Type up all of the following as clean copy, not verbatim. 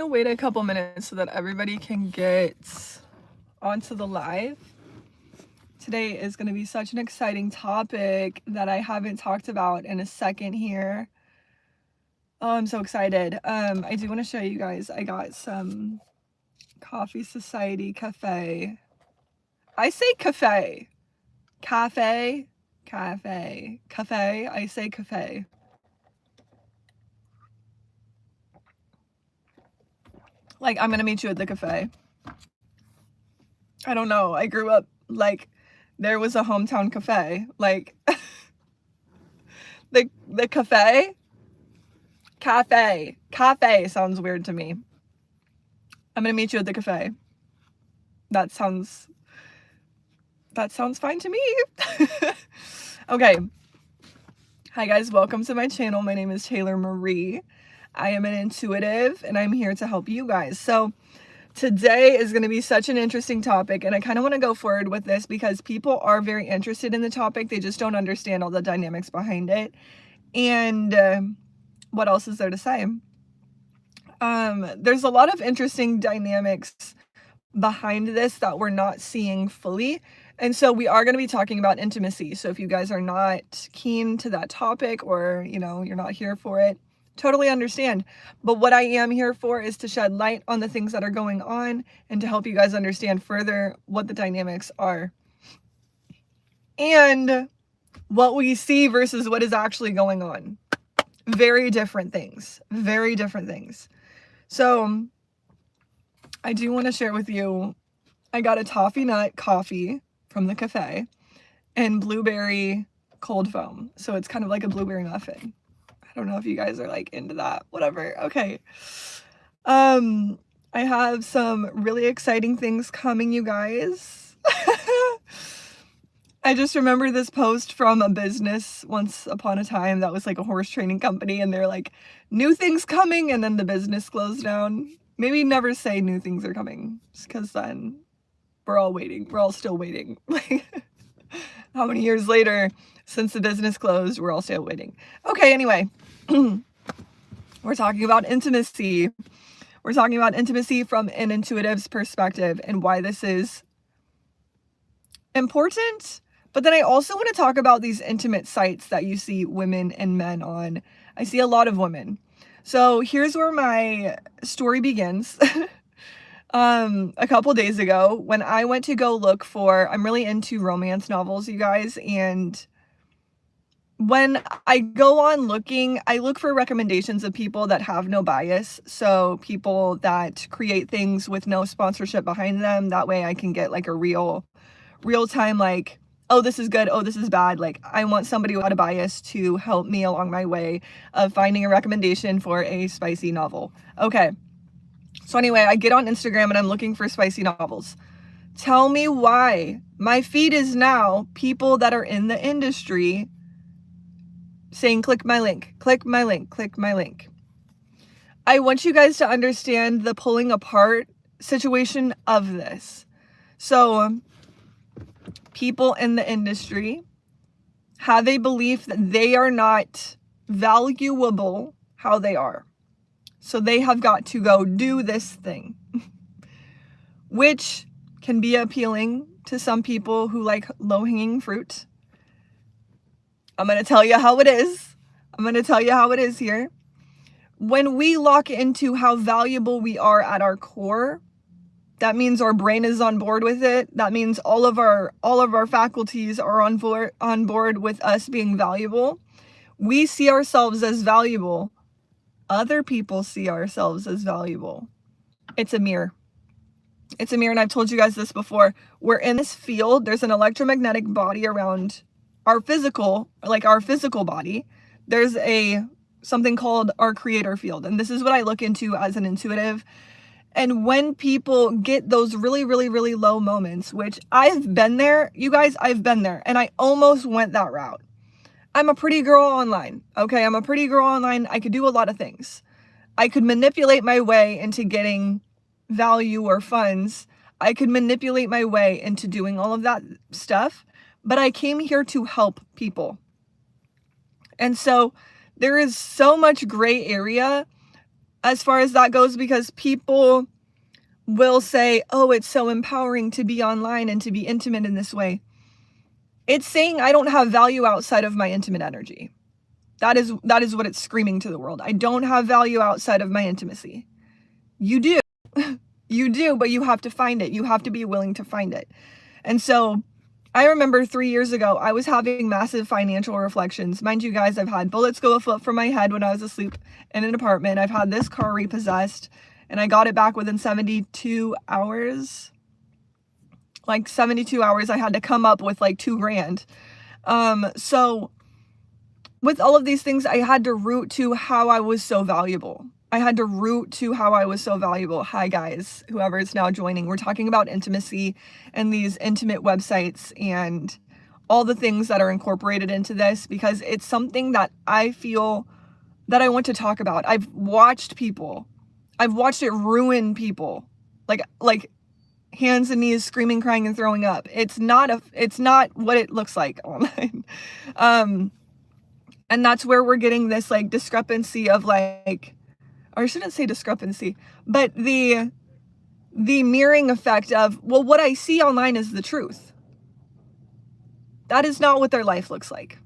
wait a couple minutes so that everybody can get onto the live. Today is going to be such an exciting topic that I haven't talked about in a second here. Oh, I'm so excited. I do want to show you guys. I got some Coffee Society Cafe. I say cafe. Cafe. Cafe. Cafe. I say cafe. Like, I'm going to meet you at the cafe. I don't know. I grew up like there was a hometown cafe. Like the cafe? Cafe. Cafe sounds weird to me. I'm gonna meet you at the cafe. That sounds fine to me. Okay. Hi guys, welcome to my channel. My name is Taylor Marie. I am an intuitive and I'm here to help you guys. So today is going to be such an interesting topic, and I kind of want to go forward with this because people are very interested in the topic. They just don't understand all the dynamics behind it. And what else is there to say? There's a lot of interesting dynamics behind this that we're not seeing fully. And so we are going to be talking about intimacy. So if you guys are not keen to that topic, or, you're not here for it, totally understand. But what I am here for is to shed light on the things that are going on and to help you guys understand further what the dynamics are and what we see versus what is actually going on. Very different things. Very different things. So I do want to share with you, I got a toffee nut coffee from the cafe and blueberry cold foam. So it's kind of like a blueberry muffin. I don't know if you guys are like into that, whatever. Okay. I have some really exciting things coming, you guys. I just remember this post from a business once upon a time that was like a horse training company, and they're like, new things coming, and then the business closed down. Maybe never say new things are coming, because then we're all waiting. We're all still waiting. Like, how many years later since the business closed, we're all still waiting. Okay, anyway, we're talking about intimacy. We're talking about intimacy from an intuitive's perspective and why this is important. But then I also want to talk about these intimate sites that you see women and men on. I see a lot of women. So here's where my story begins. A couple days ago when I went to go look for, I'm really into romance novels, you guys, and when I go on looking, I look for recommendations of people that have no bias. So people that create things with no sponsorship behind them. That way I can get like a real time, like, oh, this is good, oh, this is bad. Like, I want somebody without a bias to help me along my way of finding a recommendation for a spicy novel. Okay. So anyway, I get on Instagram and I'm looking for spicy novels. Tell me why my feed is now people that are in the industry saying, click my link, click my link, click my link. I want you guys to understand the pulling apart situation of this. So people in the industry have a belief that they are not valuable how they are. So they have got to go do this thing, which can be appealing to some people who like low-hanging fruit. I'm going to tell you how it is. I'm going to tell you how it is here. When we lock into how valuable we are at our core, that means our brain is on board with it. That means all of our faculties are on board with us being valuable. We see ourselves as valuable. Other people see ourselves as valuable. It's a mirror. It's a mirror, and I've told you guys this before. We're in this field. There's an electromagnetic body around our physical body. There's something called our creator field, and this is what I look into as an intuitive. And when people get those really, really, really low moments, which I've been there, you guys, I've been there, and I almost went that route. I'm a pretty girl online, okay? I'm a pretty girl online. I could do a lot of things. I could manipulate my way into getting value or funds. I could manipulate my way into doing all of that stuff, but I came here to help people. And so there is so much gray area as far as that goes, because people will say, oh, it's so empowering to be online and to be intimate in this way. It's saying I don't have value outside of my intimate energy. That is what it's screaming to the world. I don't have value outside of my intimacy. You do. You do, but you have to find it. You have to be willing to find it. And so I remember 3 years ago, I was having massive financial reflections. Mind you guys, I've had bullets go a foot from my head when I was asleep in an apartment. I've had this car repossessed, and I got it back within 72 hours. Like 72 hours, I had to come up with like $2,000. So with all of these things, I had to root to how I was so valuable. I had to root to how I was so valuable. Hi guys, whoever is now joining. We're talking about intimacy and these intimate websites and all the things that are incorporated into this, because it's something that I feel that I want to talk about. I've watched it ruin people. Like hands and knees, screaming, crying, and throwing up. It's not what it looks like online. And that's where we're getting this like discrepancy of like, or I shouldn't say discrepancy, but the mirroring effect of, well, what I see online is the truth. That is not what their life looks like.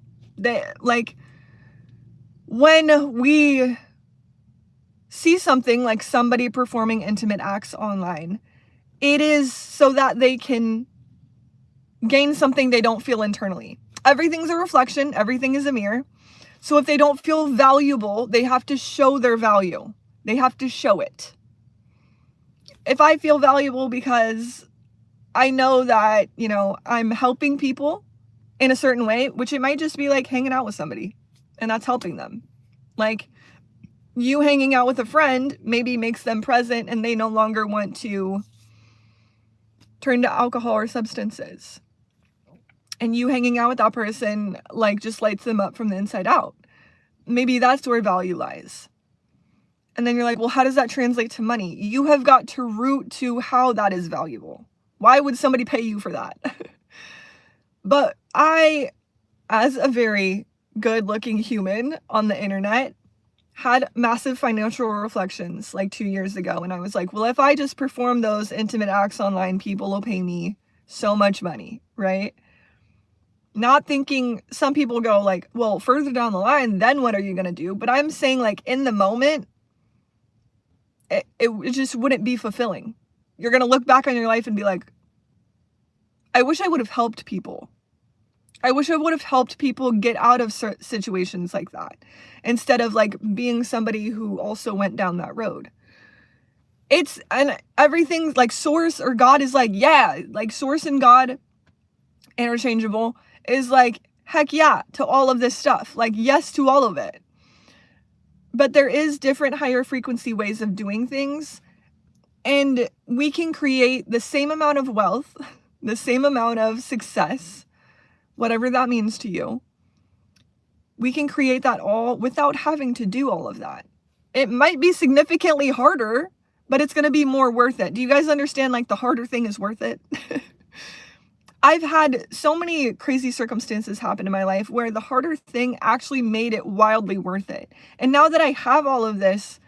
When we see something like somebody performing intimate acts online, it is so that they can gain something they don't feel internally. Everything's a reflection. Everything is a mirror. So if they don't feel valuable, they have to show their value. They have to show it. If I feel valuable because I know that, I'm helping people in a certain way, which it might just be like hanging out with somebody and that's helping them. Like you hanging out with a friend maybe makes them present and they no longer want to turn to alcohol or substances. And you hanging out with that person like just lights them up from the inside out. Maybe that's where value lies. And then you're like, well, how does that translate to money? You have got to root to how that is valuable. Why would somebody pay you for that? But I, as a very good looking human on the internet, had massive financial reflections like 2 years ago. And I was like, well, if I just perform those intimate acts online, people will pay me so much money, right? Not thinking, some people go like, well, further down the line, then what are you going to do? But I'm saying like in the moment, it just wouldn't be fulfilling. You're going to look back on your life and be like, I wish I would have helped people. I wish I would have helped people get out of situations like that instead of like being somebody who also went down that road. And everything's like source or God is like, yeah, like source and God interchangeable is like, heck yeah, to all of this stuff. Like, yes to all of it. But there is different higher frequency ways of doing things. And we can create the same amount of wealth, the same amount of success, whatever that means to you. We can create that all without having to do all of that. It might be significantly harder, but it's going to be more worth it. Do you guys understand? Like the harder thing is worth it. I've had so many crazy circumstances happen in my life where the harder thing actually made it wildly worth it. And now that I have all of this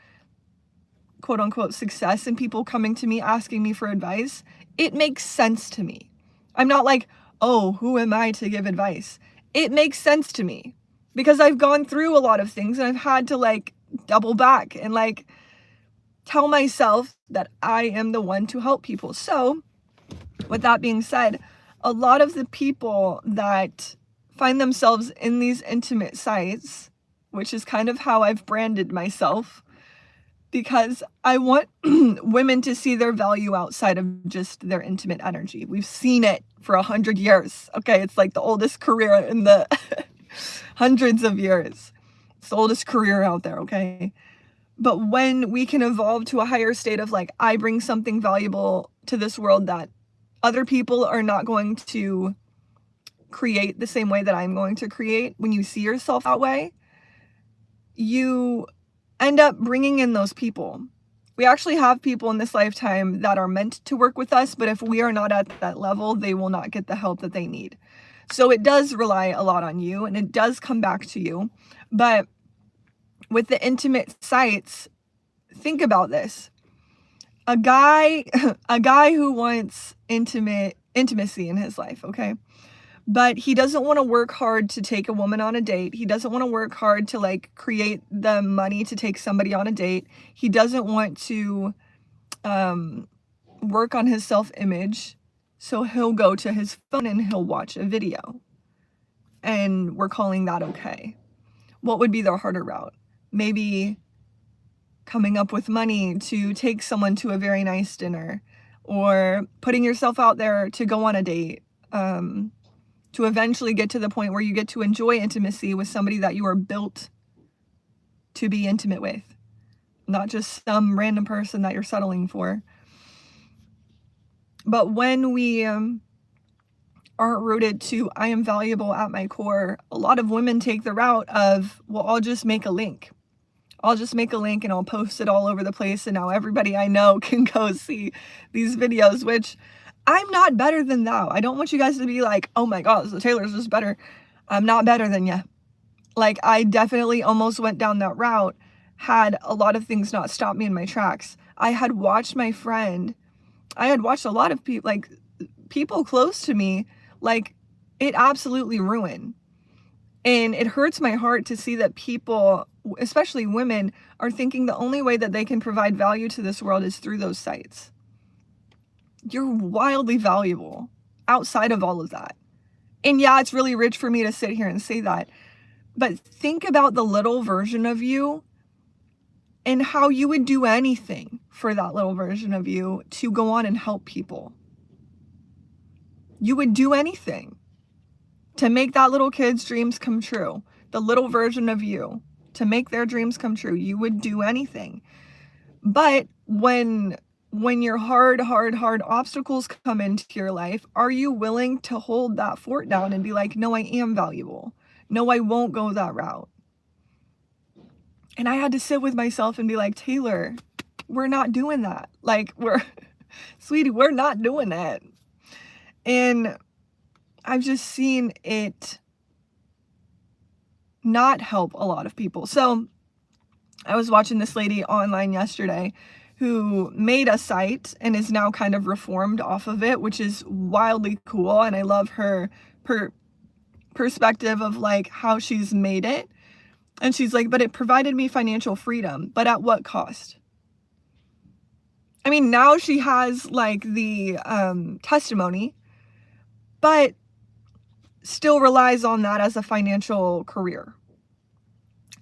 quote unquote success and people coming to me asking me for advice, it makes sense to me. I'm not like, oh, who am I to give advice? It makes sense to me because I've gone through a lot of things and I've had to like double back and like tell myself that I am the one to help people. So with that being said, a lot of the people that find themselves in these intimate sites, which is kind of how I've branded myself, because I want women to see their value outside of just their intimate energy. We've seen it for 100 years. Okay, it's like the oldest career in the hundreds of years. It's the oldest career out there, okay? But when we can evolve to a higher state of like, I bring something valuable to this world that other people are not going to create the same way that I'm going to create. When you see yourself that way, you end up bringing in those people. We actually have people in this lifetime that are meant to work with us, but if we are not at that level, they will not get the help that they need. So it does rely a lot on you and it does come back to you. But with the intimate sites, think about this. A guy a guy who wants intimacy in his life, okay? But he doesn't want to work hard to take a woman on a date. He doesn't want to work hard to like create the money to take somebody on a date. He doesn't want to work on his self-image. So he'll go to his phone and he'll watch a video. And we're calling that okay. What would be the harder route? Maybe coming up with money to take someone to a very nice dinner, or putting yourself out there to go on a date, to eventually get to the point where you get to enjoy intimacy with somebody that you are built to be intimate with, not just some random person that you're settling for. But when we aren't rooted to I am valuable at my core, a lot of women take the route of, well, I'll just make a link. I'll just make a link and I'll post it all over the place, and now everybody I know can go see these videos, which I'm not better than thou. I don't want you guys to be like, oh my God, so Taylor's just better. I'm not better than you. Like, I definitely almost went down that route had a lot of things not stopped me in my tracks. I had watched a lot of people, like people close to me, like it absolutely ruined. And it hurts my heart to see that people, especially women, are thinking the only way that they can provide value to this world is through those sites. You're wildly valuable outside of all of that. And yeah, it's really rich for me to sit here and say that. But think about the little version of you and how you would do anything for that little version of you to go on and help people. You would do anything to make that little kid's dreams come true. The little version of you, to make their dreams come true. You would do anything. But when your hard obstacles come into your life, are you willing to hold that fort down and be like, no, I am valuable. No, I won't go that route. And I had to sit with myself and be like, Taylor, we're not doing that. Like, sweetie, we're not doing that. And I've just seen it not help a lot of people. So I was watching this lady online yesterday who made a site and is now kind of reformed off of it, which is wildly cool. And I love her perspective of like how she's made it. And she's like, but it provided me financial freedom, but at what cost? I mean, now she has like the testimony, but still relies on that as a financial career.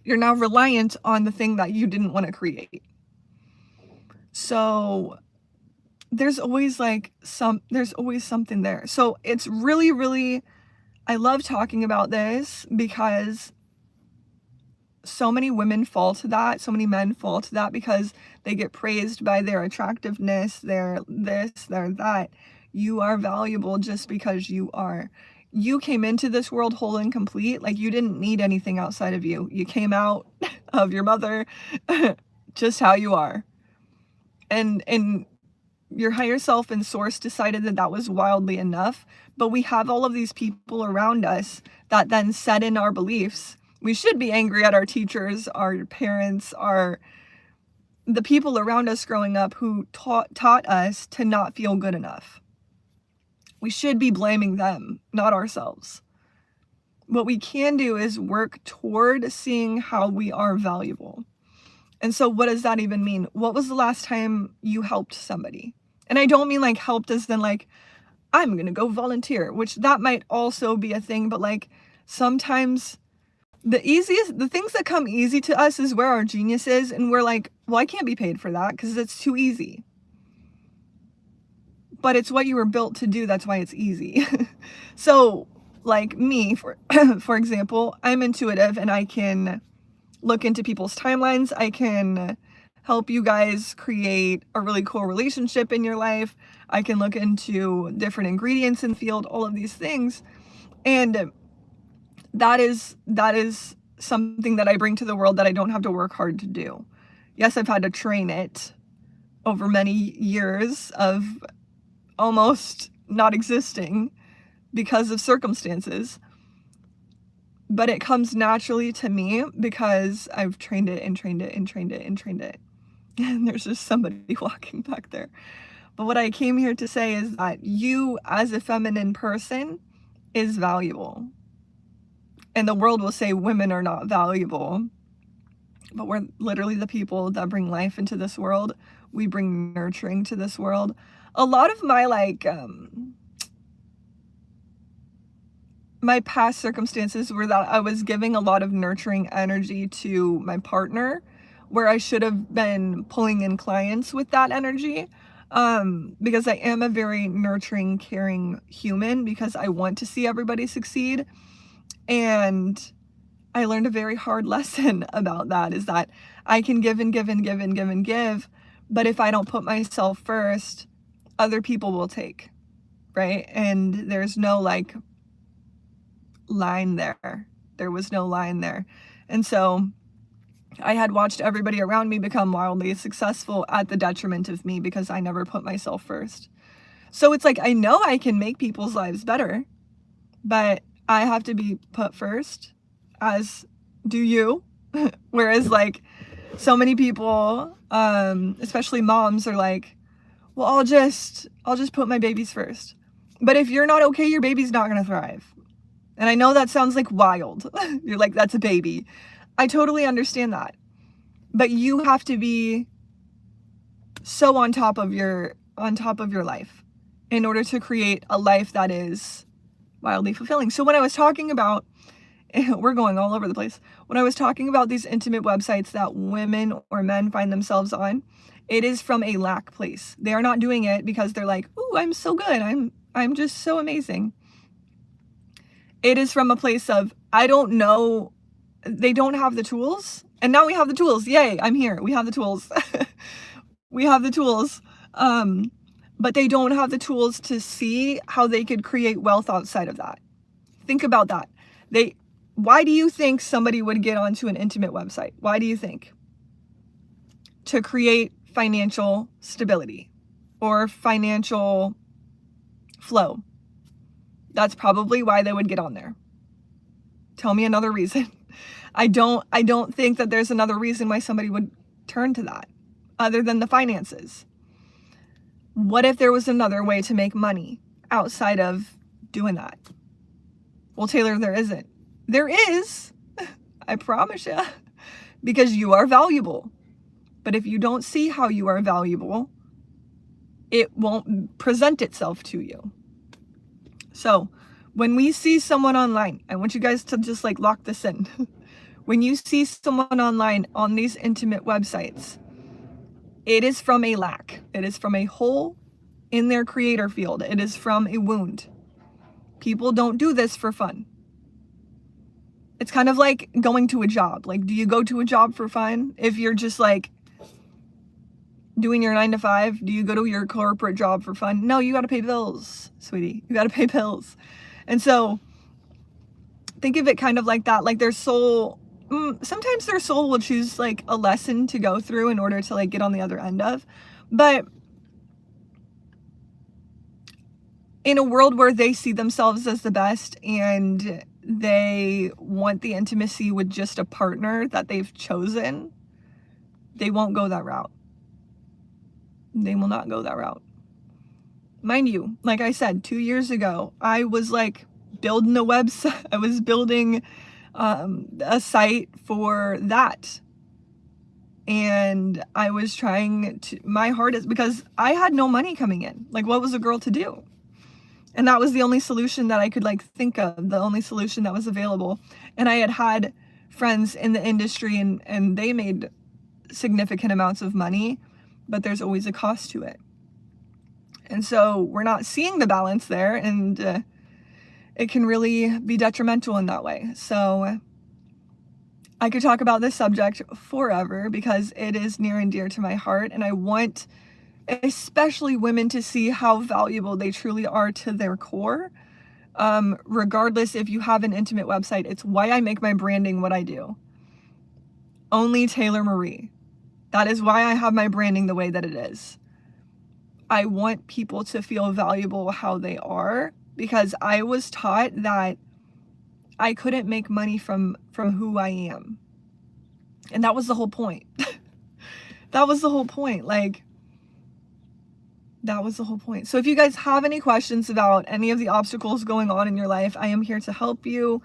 You're now reliant on the thing that you didn't want to create. So there's always something there. So it's really, really, I love talking about this because so many women fall to that. So many men fall to that because they get praised by their attractiveness, their this, their that. You are valuable just because you are. You came into this world whole and complete. Like, you didn't need anything outside of you. You came out of your mother just how you are. And your higher self and source decided that that was wildly enough. But we have all of these people around us that then set in our beliefs. We should be angry at our teachers, our parents, the people around us growing up who taught us to not feel good enough. We should be blaming them, not ourselves. What we can do is work toward seeing how we are valuable. And so what does that even mean? What was the last time you helped somebody? And I don't mean like helped as in like, I'm going to go volunteer, which that might also be a thing. But like sometimes the things that come easy to us is where our genius is. And we're like, well, I can't be paid for that because it's too easy. But it's what you were built to do. That's why it's easy. So like me, for example, I'm intuitive and I can look into people's timelines. I can help you guys create a really cool relationship in your life. I can look into different ingredients in the field, all of these things. And that is something that I bring to the world that I don't have to work hard to do. Yes, I've had to train it over many years of almost not existing because of circumstances. But it comes naturally to me because I've trained it and trained it and trained it and trained it. And there's just somebody walking back there. But what I came here to say is that you, as a feminine person, is valuable. And the world will say women are not valuable. But we're literally the people that bring life into this world. We bring nurturing to this world. A lot of my my past circumstances were that I was giving a lot of nurturing energy to my partner, where I should have been pulling in clients with that energy. Because I am a very nurturing, caring human, because I want to see everybody succeed. And I learned a very hard lesson about that, is that I can give and give and give and give and give, but if I don't put myself first, other people will take, right? And there's no like line there. There was no line there. And so I had watched everybody around me become wildly successful at the detriment of me, because I never put myself first. So it's like, I know I can make people's lives better, but I have to be put first, as do you. Whereas like so many people, especially moms, are like, well, I'll just put my babies first. But if you're not okay, your baby's not going to thrive. And I know that sounds like wild. You're like, that's a baby. I totally understand that. But you have to be so on top of your life in order to create a life that is wildly fulfilling. So when I was talking about, we're going all over the place. When I was talking about these intimate websites that women or men find themselves on, it is from a lack place. They are not doing it because they're like, "Ooh, I'm so good. I'm just so amazing." It is from a place of, I don't know, they don't have the tools. And now we have the tools. Yay, I'm here. We have the tools. We have the tools. But they don't have the tools to see how they could create wealth outside of that. Think about that. Why do you think somebody would get onto an intimate website? Why do you think? To create financial stability or financial flow. That's probably why they would get on there. Tell me another reason. I don't think that there's another reason why somebody would turn to that other than the finances. What if there was another way to make money outside of doing that? Well, Taylor, there isn't. There is, I promise you, because you are valuable. But if you don't see how you are valuable, it won't present itself to you. So when we see someone online, I want you guys to just like lock this in. When you see someone online on these intimate websites, it is from a lack. It is from a hole in their creator field. It is from a wound. People don't do this for fun. It's kind of like going to a job. Like, do you go to a job for fun? If you're just like doing your 9 to 5, do you go to your corporate job for fun? No, you got to pay bills, sweetie. You got to pay bills. And so think of it kind of like that. Like their soul, sometimes their soul will choose like a lesson to go through in order to like get on the other end of. But in a world where they see themselves as the best and they want the intimacy with just a partner that they've chosen, they won't go that route. They will not go that route. Mind you, like I said, 2 years ago, I was like building a website. I was building a site for that. And I was trying to, my hardest, because I had no money coming in. Like, what was a girl to do? And that was the only solution that I could like think of, the only solution that was available. And I had friends in the industry and they made significant amounts of money, but there's always a cost to it. And so we're not seeing the balance there, and it can really be detrimental in that way. So I could talk about this subject forever because it is near and dear to my heart, and I want especially women to see how valuable they truly are to their core. Regardless if you have an intimate website, it's why I make my branding what I do. Only Taylor Marie. That is why I have my branding the way that it is. I want people to feel valuable how they are, because I was taught that I couldn't make money from who I am. And that was the whole point. That was the whole point. Like, that was the whole point. So if you guys have any questions about any of the obstacles going on in your life, I am here to help you.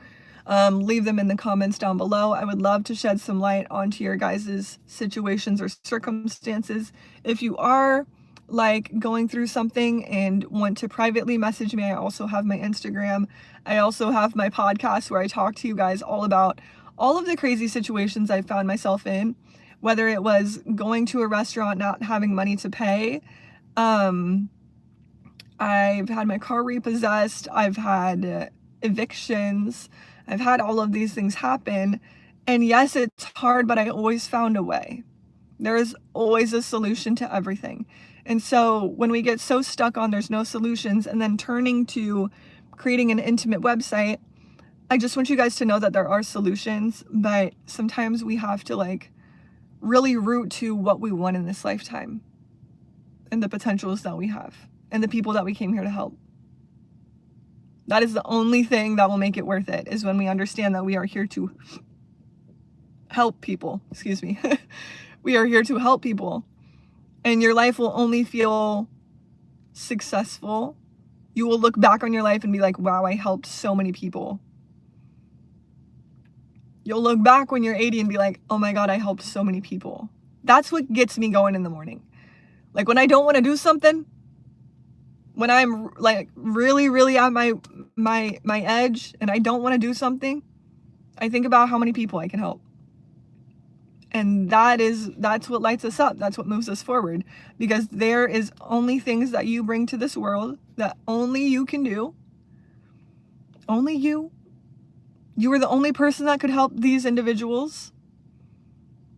Leave them in the comments down below. I would love to shed some light onto your guys' situations or circumstances. If you are like going through something and want to privately message me, I also have my Instagram. I also have my podcast where I talk to you guys all about all of the crazy situations I found myself in, whether it was going to a restaurant, not having money to pay. I've had my car repossessed. I've had evictions. I've had all of these things happen. And yes, it's hard, but I always found a way. There is always a solution to everything. And so when we get so stuck on there's no solutions and then turning to creating an intimate website, I just want you guys to know that there are solutions, but sometimes we have to like really root to what we want in this lifetime and the potentials that we have and the people that we came here to help. That is the only thing that will make it worth it, is when we understand that we are here to help people. Excuse me. We are here to help people. And your life will only feel successful. You will look back on your life and be like, wow, I helped so many people. You'll look back when you're 80 and be like, oh my God, I helped so many people. That's what gets me going in the morning. Like when I don't want to do something, when I'm like really at my edge and I don't want to do something, I think about how many people I can help. And that's what lights us up. That's what moves us forward, because there is only things that you bring to this world that only you can do. Only you. You are the only person that could help these individuals.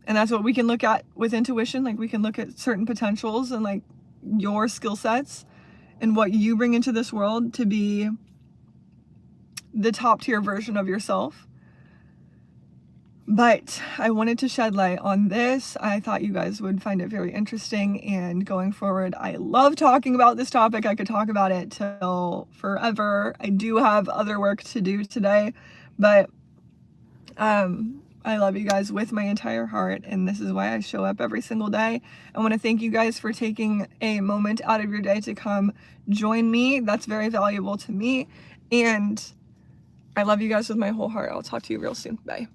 And that's what we can look at with intuition. Like we can look at certain potentials and like your skill sets and what you bring into this world to be the top tier version of yourself. But I wanted to shed light on this. I thought you guys would find it very interesting, and going forward, I love talking about this topic. I could talk about it till forever. I do have other work to do today, but I love you guys with my entire heart, and this is why I show up every single day. I want to thank you guys for taking a moment out of your day to come join me. That's very valuable to me, and I love you guys with my whole heart. I'll talk to you real soon. Bye.